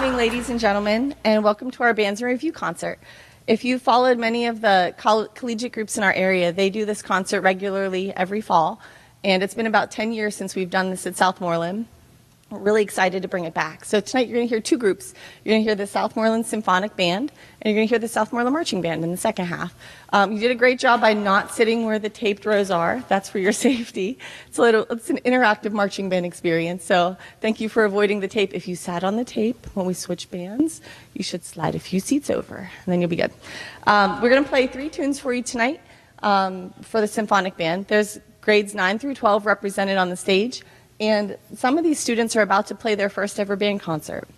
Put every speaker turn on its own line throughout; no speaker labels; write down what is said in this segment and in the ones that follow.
evening, ladies and gentlemen, and welcome to our Bands in Review concert. If you followed many of the collegiate groups in our area, they do this concert regularly every fall, and it's been about 10 years since we've done this at Southmoreland. We're really excited to bring it back. So tonight you're going to hear two groups. You're going to hear the Southmoreland Symphonic Band, and you're going to hear the Southmoreland Marching Band in the second half. You did a great job by not sitting where the taped rows are. That's for your safety. It's an interactive marching band experience, so thank you for avoiding the tape. If you sat on the tape when we switch bands, you should slide a few seats over, and then you'll be good. We're going to play 3 tunes for you tonight for the Symphonic Band. There's grades 9 through 12 represented on the stage. And some of these students are about to play their first ever band concert.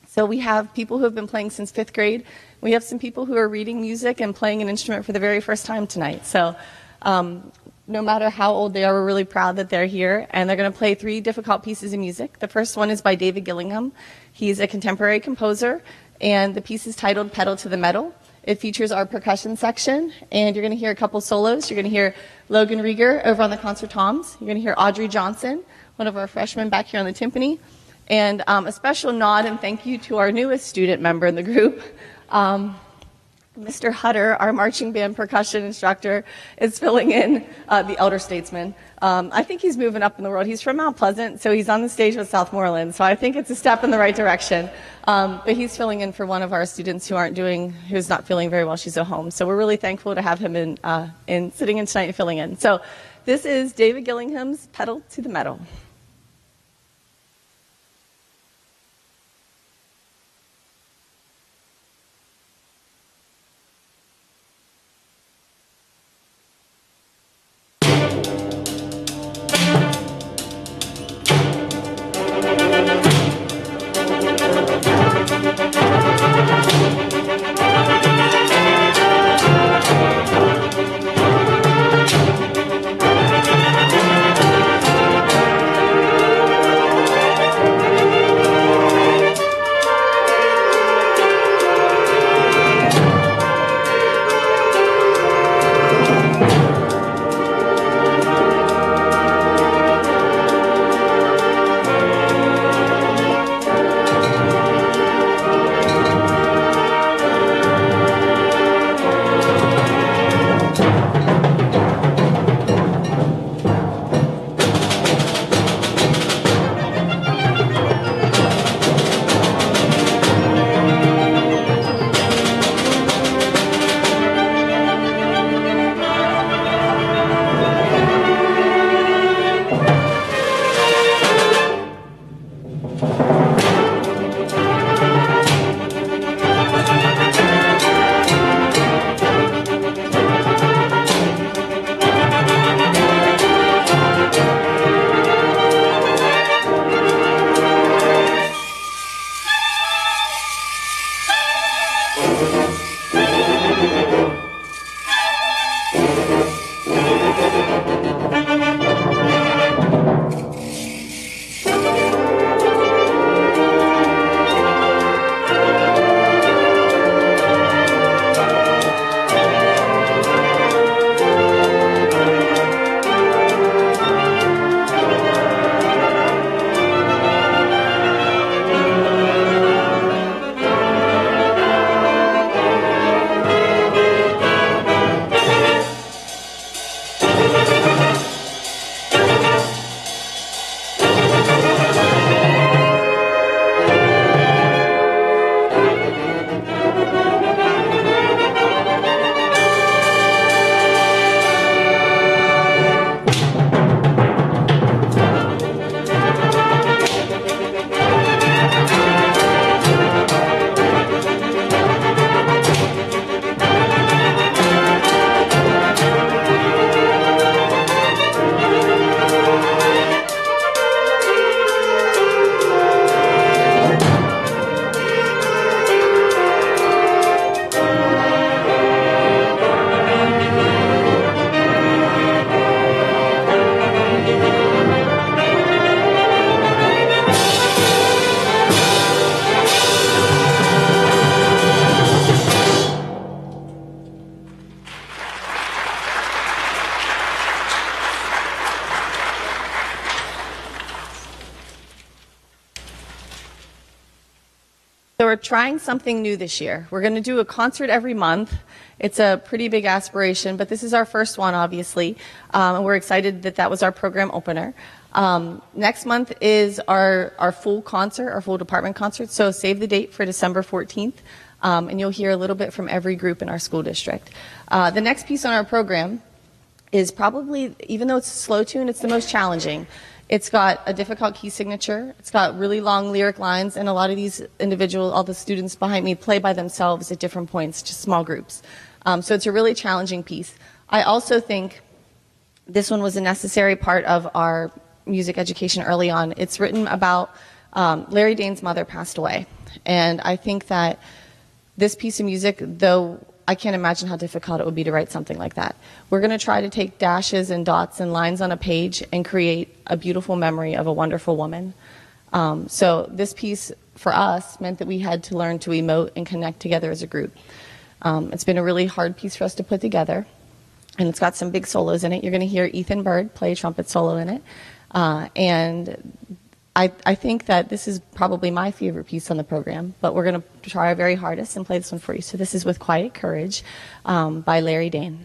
So we have people who have been playing since 5th grade. We have some people who are reading music and playing an instrument for the very first time tonight. So no matter how old they are, we're really proud that they're here. And they're going to play 3 difficult pieces of music. The first one is by David Gillingham. He's a contemporary composer, and the piece is titled Pedal to the Metal. It features our percussion section, and you're going to hear a couple solos. You're going to hear Logan Rieger over on the concertoms. You're going to hear Audrey Johnson, one of our freshmen back here on the timpani. And a special nod and thank you to our newest student member in the group. Mr. Hutter, our marching band percussion instructor, is filling in the elder statesman. I think he's moving up in the world. He's from Mount Pleasant, so he's on the stage with Southmoreland. So I think it's a step in the right direction. But he's filling in for one of our students who's not feeling very well. She's at home. So we're really thankful to have him in sitting in tonight and filling in. So this is David Gillingham's Pedal to the Metal. we're trying something new this year. We're going to do a concert every month. It's a pretty big aspiration, but this is our first one, obviously, and we're excited that that was our program opener. Next month is our full concert, our full department concert, so save the date for December 14th, and you'll hear a little bit from every group in our school district. The next piece on our program is probably, even though it's a slow tune, it's the most challenging. It's got a difficult key signature. It's got really long lyric lines, and a lot of these individuals, all the students behind me, play by themselves at different points, just small groups. So it's a really challenging piece. I also think this one was a necessary part of our music education early on. It's written about Larry Dane's mother passed away, and I think that this piece of music, though I can't imagine how difficult it would be to write something like that. We're going to try to take dashes and dots and lines on a page and create a beautiful memory of a wonderful woman. So this piece, for us, meant that we had to learn to emote and connect together as a group. It's been a really hard piece for us to put together, and it's got some big solos in it. You're going to hear Ethan Bird play a trumpet solo in it. And I think that this is probably my favorite piece on the program, but we're going to try our very hardest and play this one for you. So this is With Quiet Courage by Larry Dane.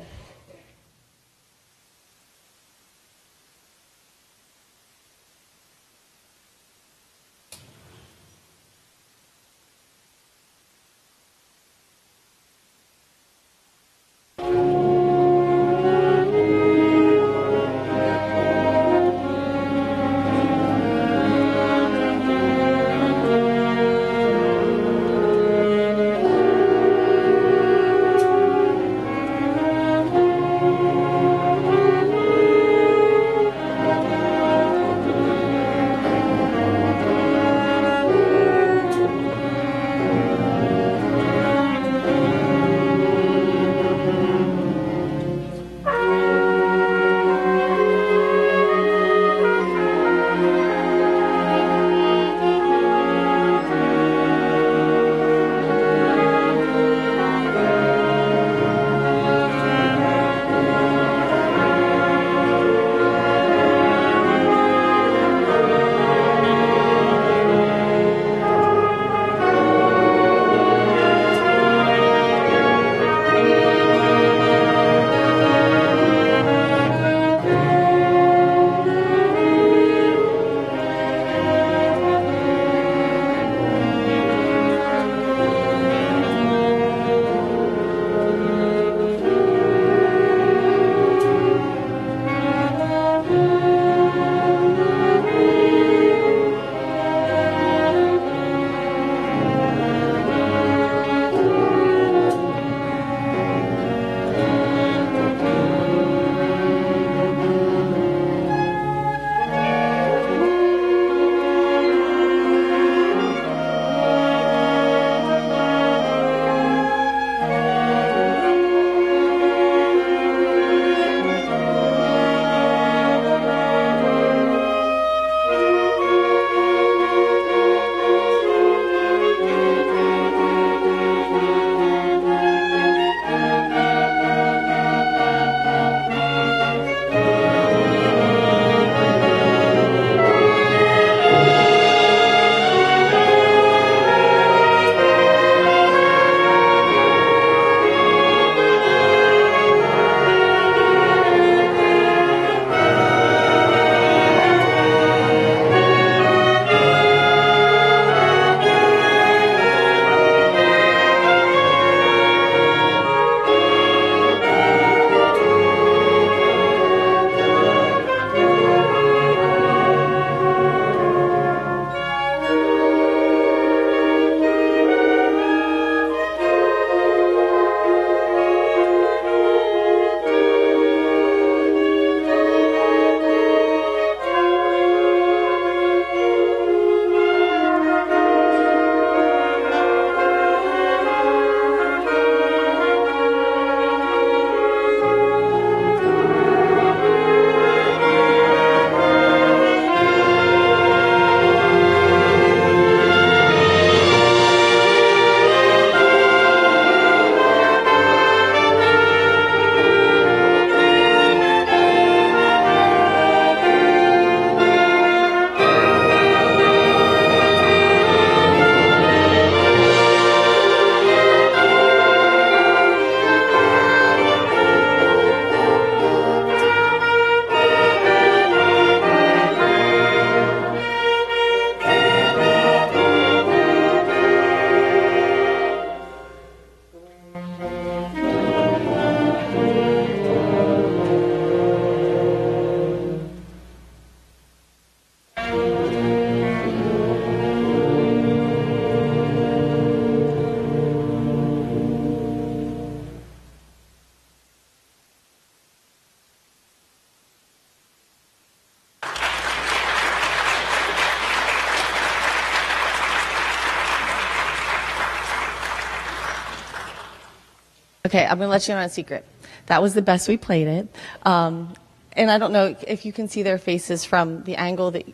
Okay, I'm going to let you in on a secret. That was the best we played it. And I don't know if you can see their faces from the angle that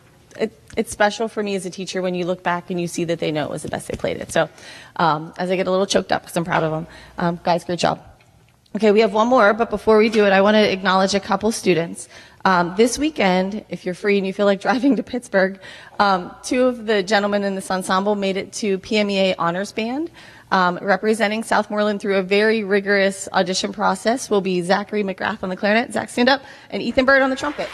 it's special for me as a teacher when you look back and you see that they know it was the best they played it. So as I get a little choked up because I'm proud of them. Guys, great job. Okay, we have one more, but before we do it, I want to acknowledge a couple students. This weekend, if you're free and you feel like driving to Pittsburgh, two of the gentlemen in this ensemble made it to PMEA Honors Band. Representing Southmoreland through a very rigorous audition process will be Zachary McGrath on the clarinet. Zach, stand up. And Ethan Bird on the trumpet.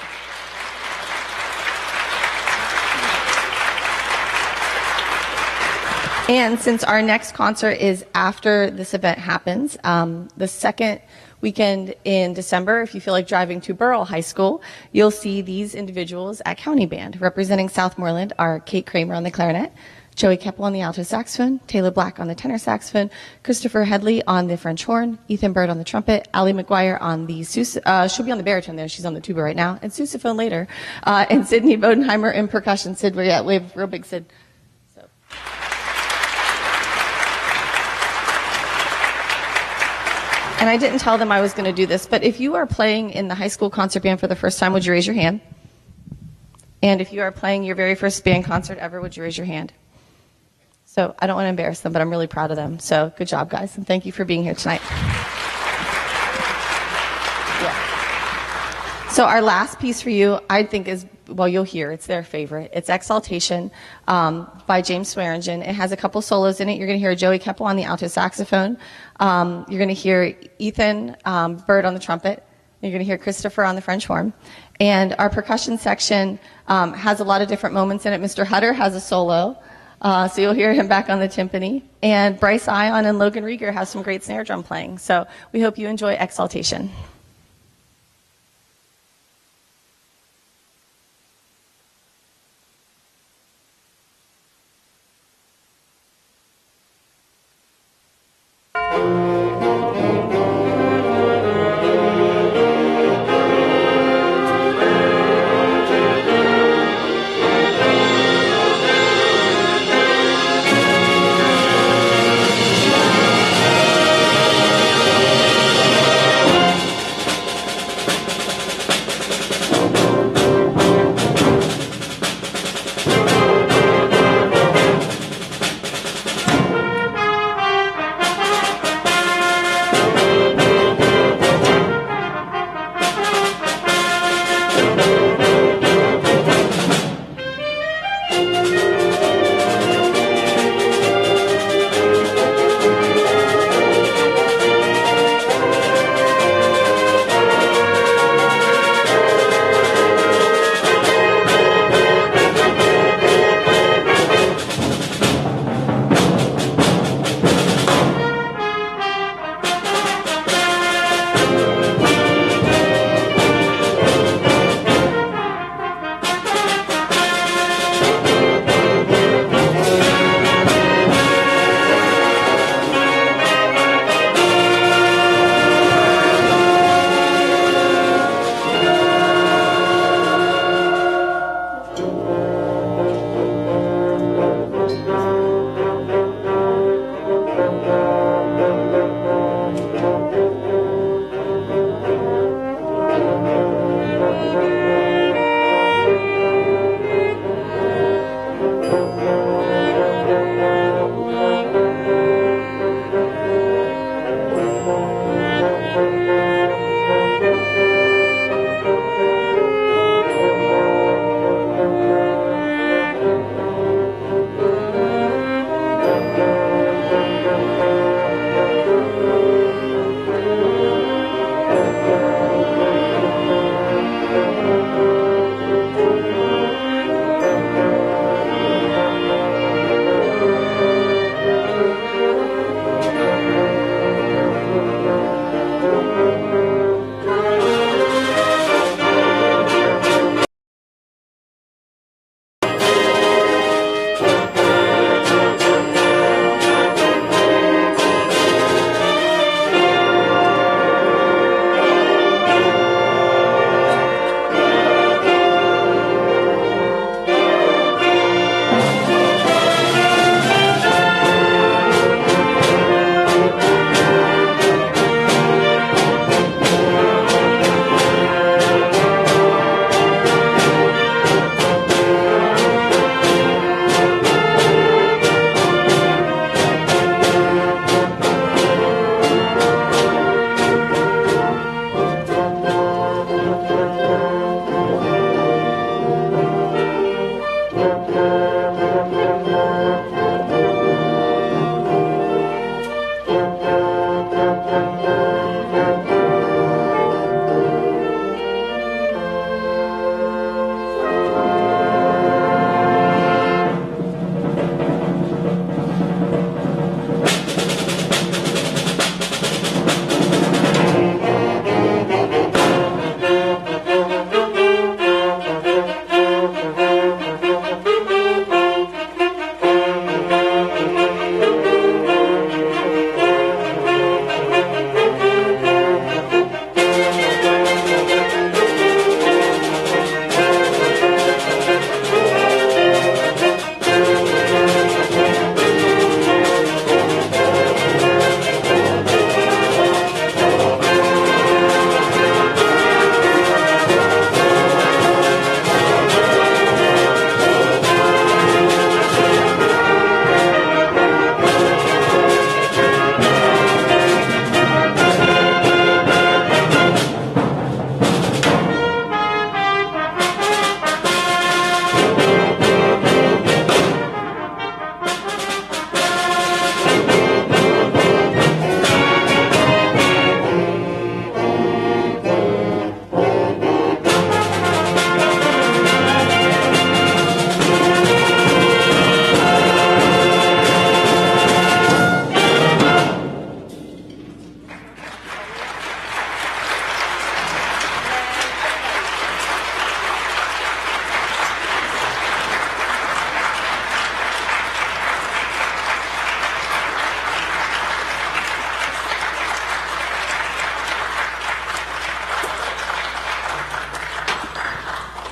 And since our next concert is after this event happens, the second weekend in December, if you feel like driving to Burrell High School, you'll see these individuals at County Band. Representing Southmoreland are Kate Kramer on the clarinet, Joey Keppel on the alto saxophone, Taylor Black on the tenor saxophone, Christopher Headley on the French horn, Ethan Bird on the trumpet, Allie McGuire on the she'll be on the baritone there, she's on the tuba right now, and sousaphone later, and Sydney Bodenheimer in percussion. Sid, where you at? Wave real big, Sid. So. And I didn't tell them I was going to do this, but if you are playing in the high school concert band for the first time, would you raise your hand? And if you are playing your very first band concert ever, would you raise your hand? So I don't want to embarrass them, but I'm really proud of them. So good job, guys, and thank you for being here tonight. Yeah. So our last piece for you, I think is, well, you'll hear, it's their favorite. It's Exaltation by James Swearingen. It has a couple solos in it. You're going to hear Joey Keppel on the alto saxophone. You're going to hear Ethan Bird on the trumpet. You're going to hear Christopher on the French horn. And our percussion section has a lot of different moments in it. Mr. Hutter has a solo. So you'll hear him back on the timpani. And Bryce Ion and Logan Rieger have some great snare drum playing. So we hope you enjoy Exaltation.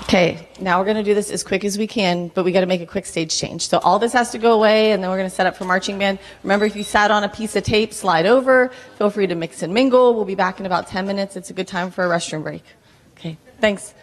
Okay, now we're going to do this as quick as we can, but we got to make a quick stage change. So all this has to go away, and then we're going to set up for marching band. Remember, if you sat on a piece of tape, slide over. Feel free to mix and mingle. We'll be back in about 10 minutes. It's a good time for a restroom break. Okay, thanks.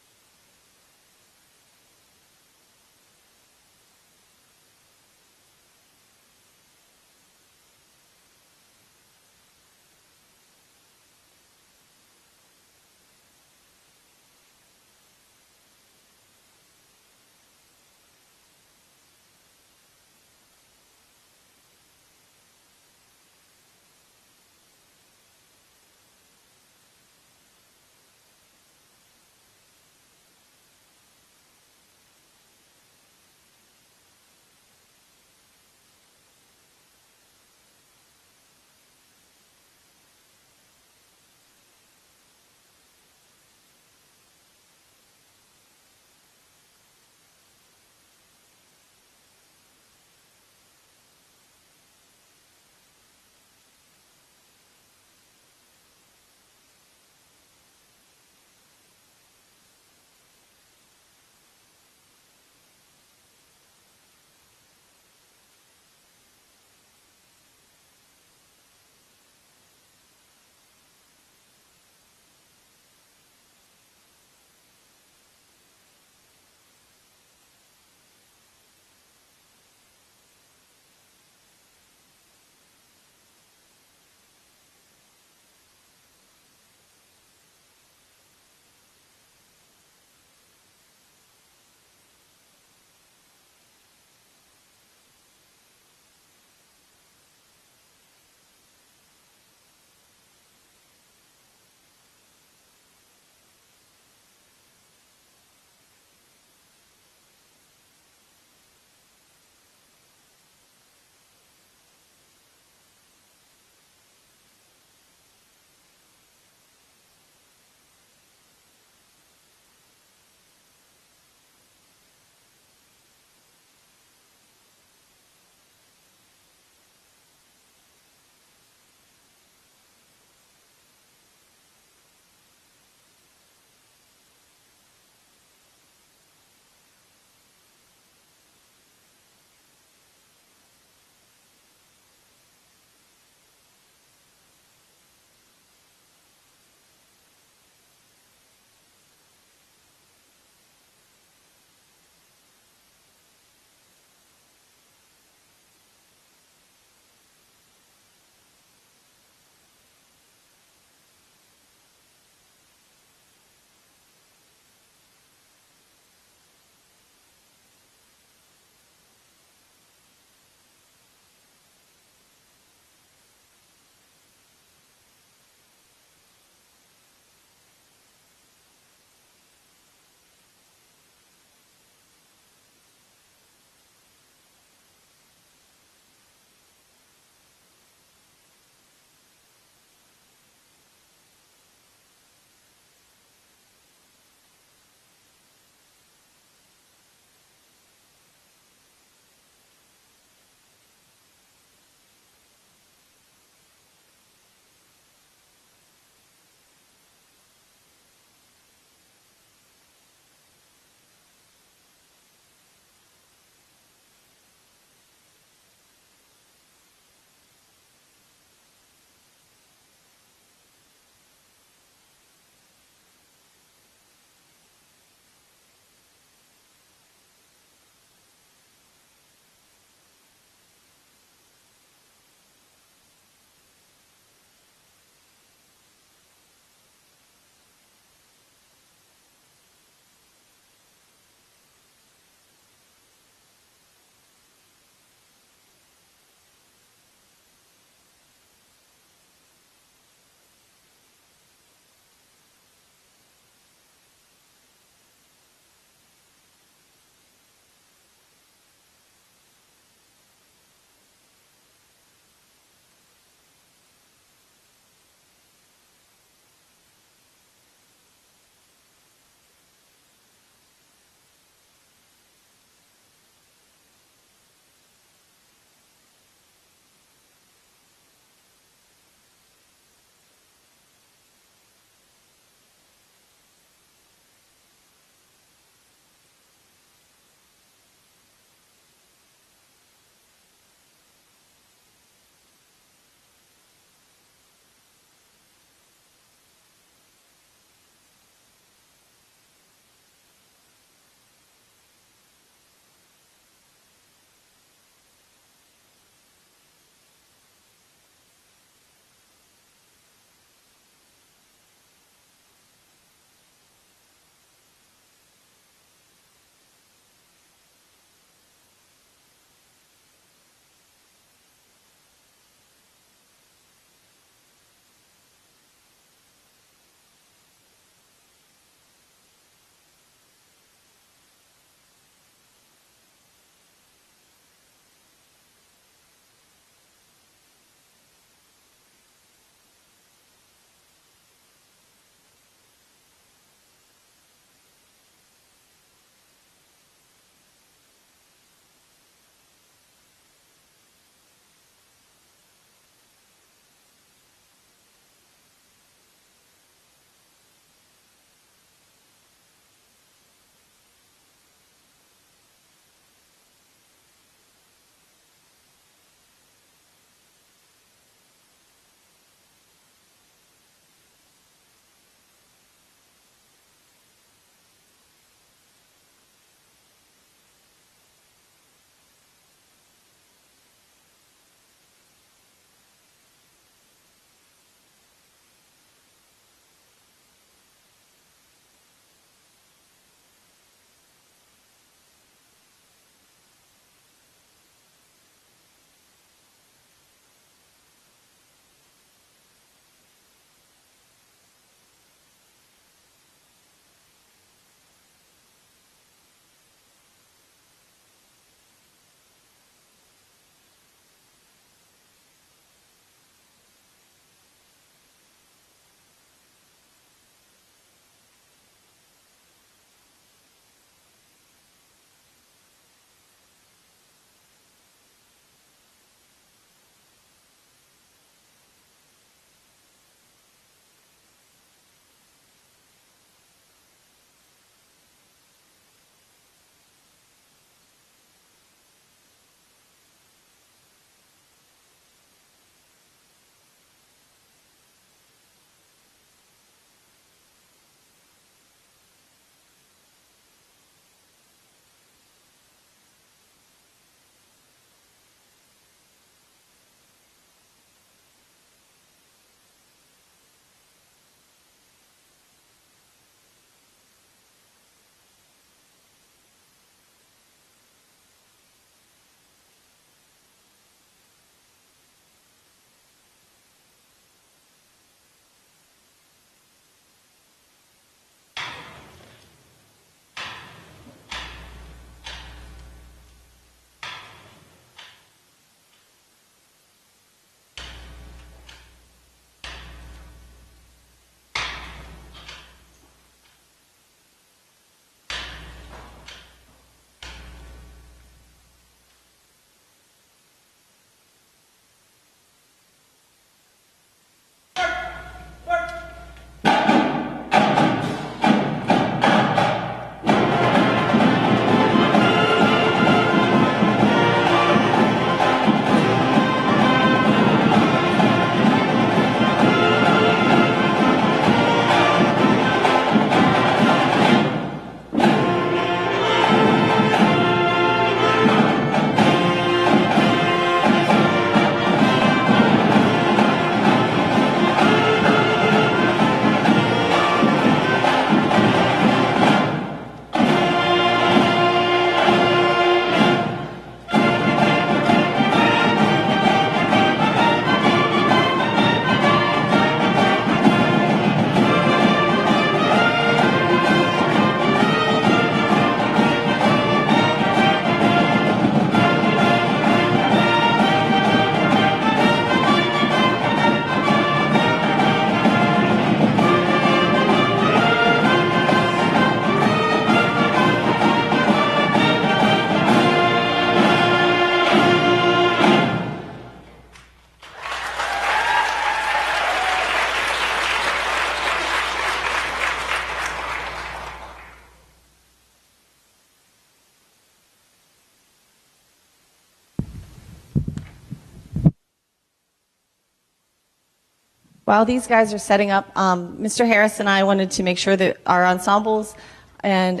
While these guys are setting up, Mr. Harris and I wanted to make sure that our ensembles and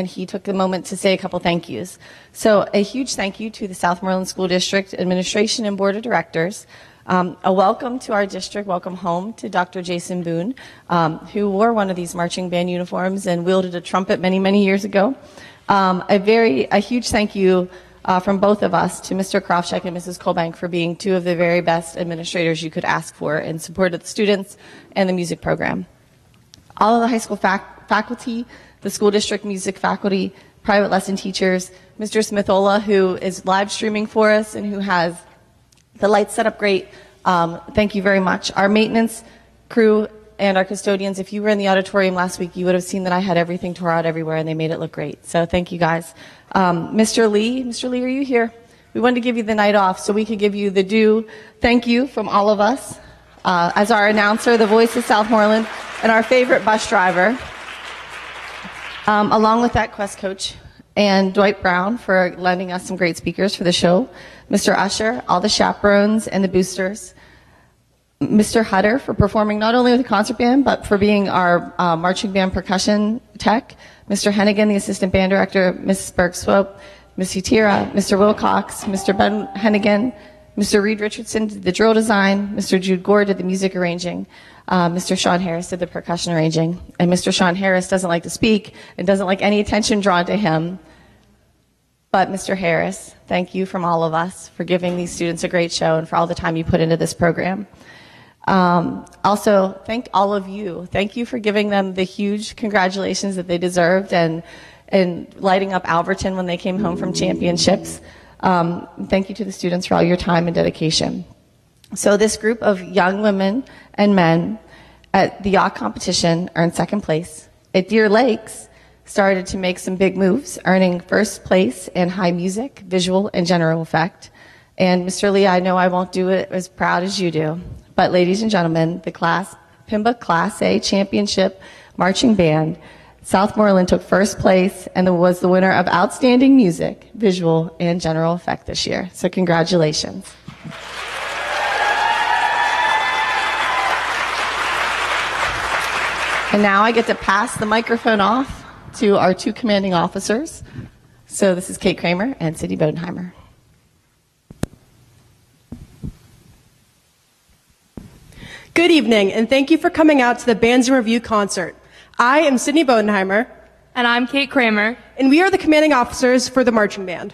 he took a moment to say a couple thank yous. So a huge thank you to the Southmoreland School District Administration and Board of Directors. A welcome to our district, welcome home to Dr. Jason Boone, who wore one of these marching band uniforms and wielded a trumpet many, many years ago. A huge thank you from both of us to Mr. Krofschek and Mrs. Kolbank for being two of the very best administrators you could ask for in support of the students and the music program. All of the high school faculty, the school district music faculty, private lesson teachers, Mr. Smithola, who is live streaming for us and who has the lights set up great. Thank you very much. Our maintenance crew and our custodians, if you were in the auditorium last week, you would have seen that I had everything tore out everywhere and they made it look great. So thank you guys. Mr. Lee, are you here? We wanted to give you the night off so we could give you the due thank you from all of us as our announcer, the voice of Southmoreland, and our favorite bus driver, along with that quest coach, and Dwight Brown for lending us some great speakers for the show, Mr. Usher, all the chaperones and the boosters, Mr. Hutter for performing not only with the concert band, but for being our marching band percussion tech, Mr. Hennigan, the assistant band director, Mrs. Bergswope, Ms. Utira, Mr. Wilcox, Mr. Ben Hennigan, Mr. Reed Richardson did the drill design, Mr. Jude Gore did the music arranging, Mr. Sean Harris did the percussion arranging, and Mr. Sean Harris doesn't like to speak and doesn't like any attention drawn to him. But Mr. Harris, thank you from all of us for giving these students a great show and for all the time you put into this program. Also, thank all of you. Thank you for giving them the huge congratulations that they deserved and lighting up Alberton when they came home from championships. Thank you to the students for all your time and dedication. So this group of young women and men at the yacht competition earned second place. At Deer Lakes, started to make some big moves, earning first place in high music, visual, and general effect. And Mr. Lee, I know I won't do it as proud as you do, but ladies and gentlemen, the PIMBA Class A Championship Marching Band, Southmoreland took first place and was the winner of Outstanding Music, Visual, and General Effect this year. So congratulations. And now I get to pass the microphone off to our two commanding officers. So this is Kate Kramer and Sydney Bodenheimer.
Good evening, and thank you for coming out to the Bands in Review concert. I am Sydney Bodenheimer.
And I'm Kate Kramer.
And we are the commanding officers for the marching band.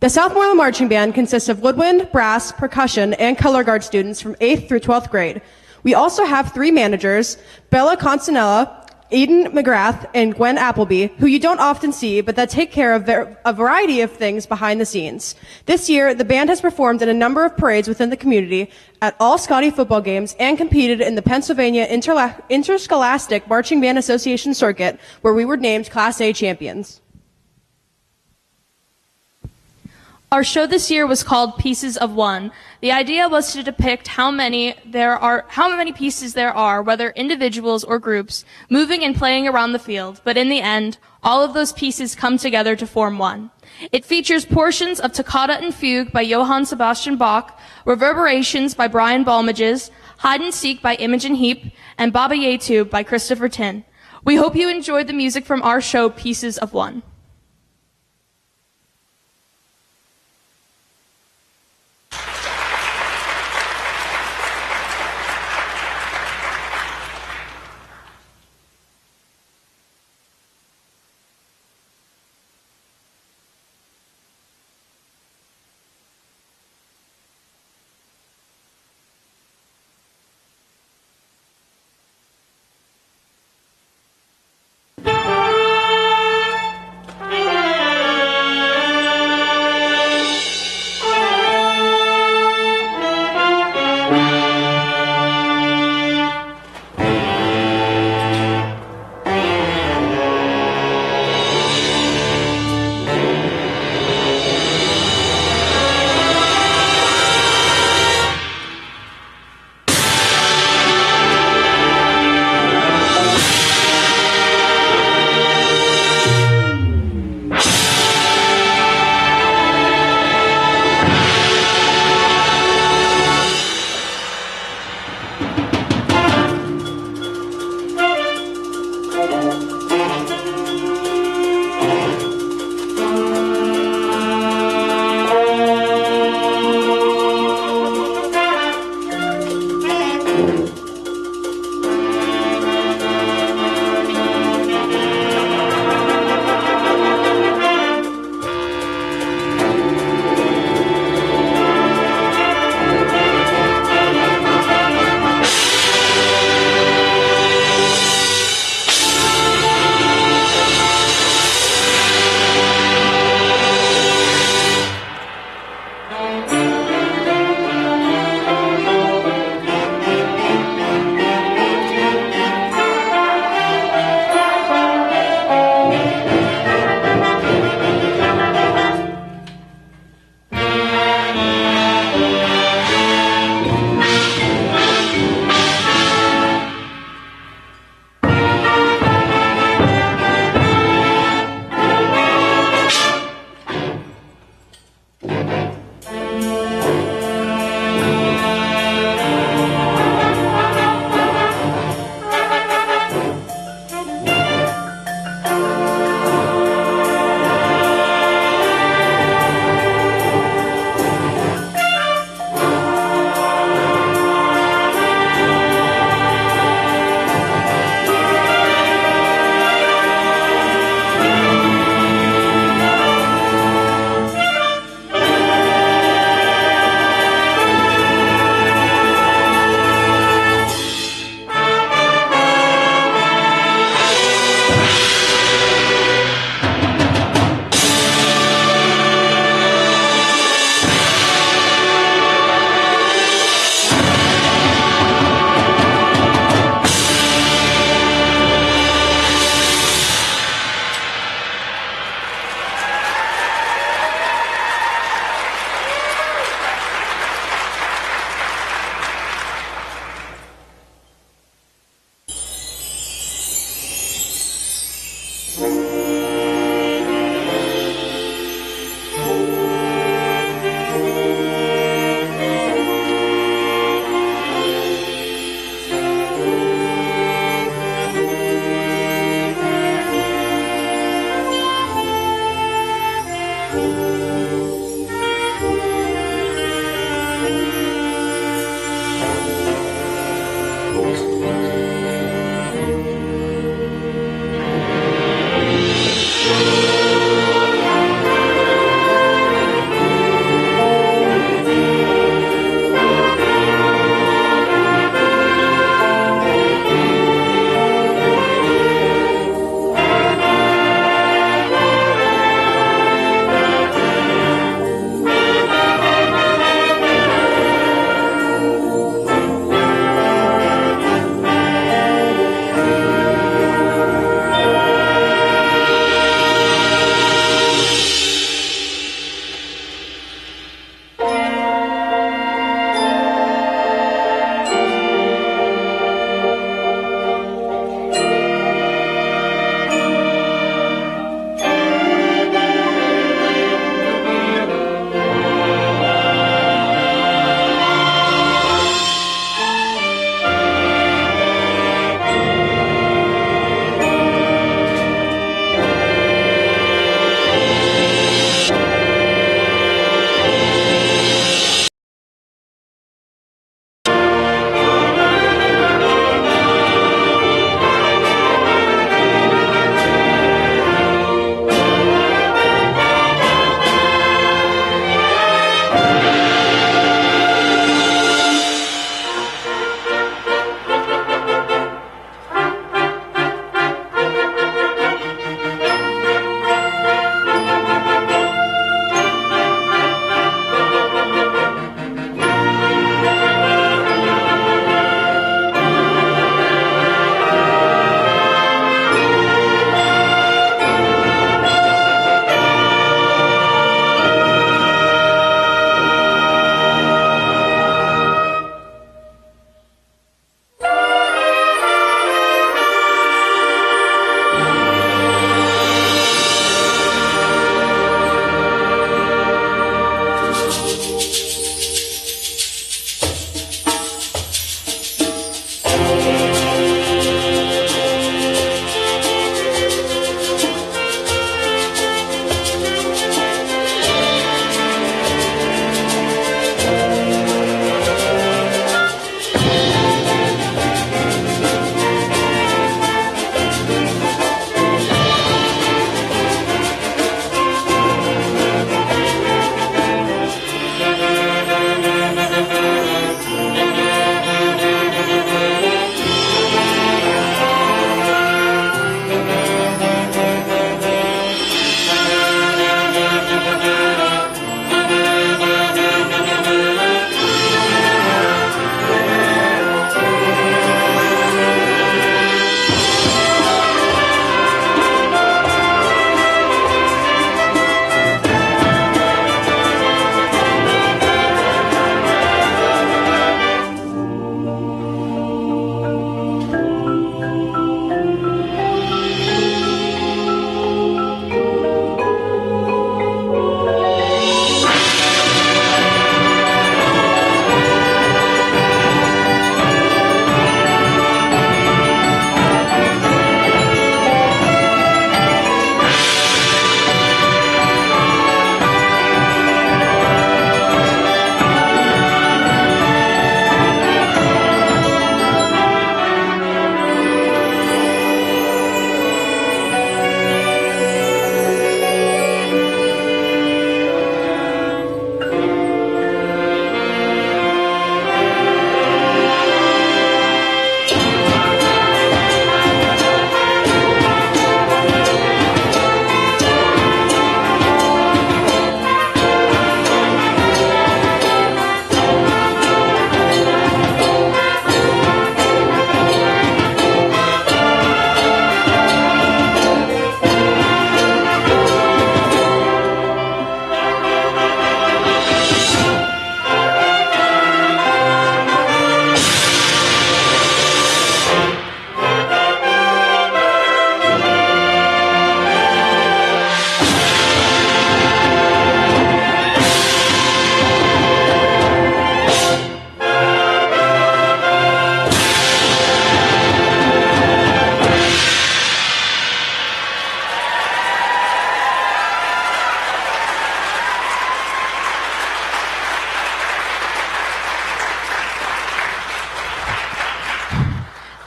The Southmoreland Marching Band consists of woodwind, brass, percussion, and color guard students from 8th through 12th grade. We also have 3 managers, Bella Constanella, Aiden McGrath, and Gwen Appleby, who you don't often see, but that take care of a variety of things behind the scenes. This year, the band has performed in a number of parades within the community, at all Scotty football games, and competed in the Pennsylvania Interscholastic Marching Band Association circuit, where we were named Class A champions.
Our show this year was called Pieces of One. The idea was to depict how many pieces there are, whether individuals or groups, moving and playing around the field, but in the end, all of those pieces come together to form one. It features portions of Toccata and Fugue by Johann Sebastian Bach, Reverberations by Brian Balmages, Hide and Seek by Imogen Heap, and Baba Yetu by Christopher Tin. We hope you enjoyed the music from our show, Pieces of One.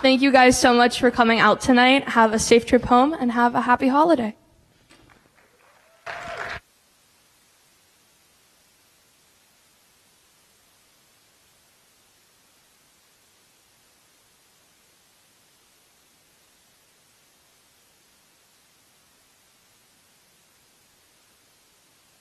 thank you guys so much for coming out tonight. Have a safe trip home and have a happy holiday.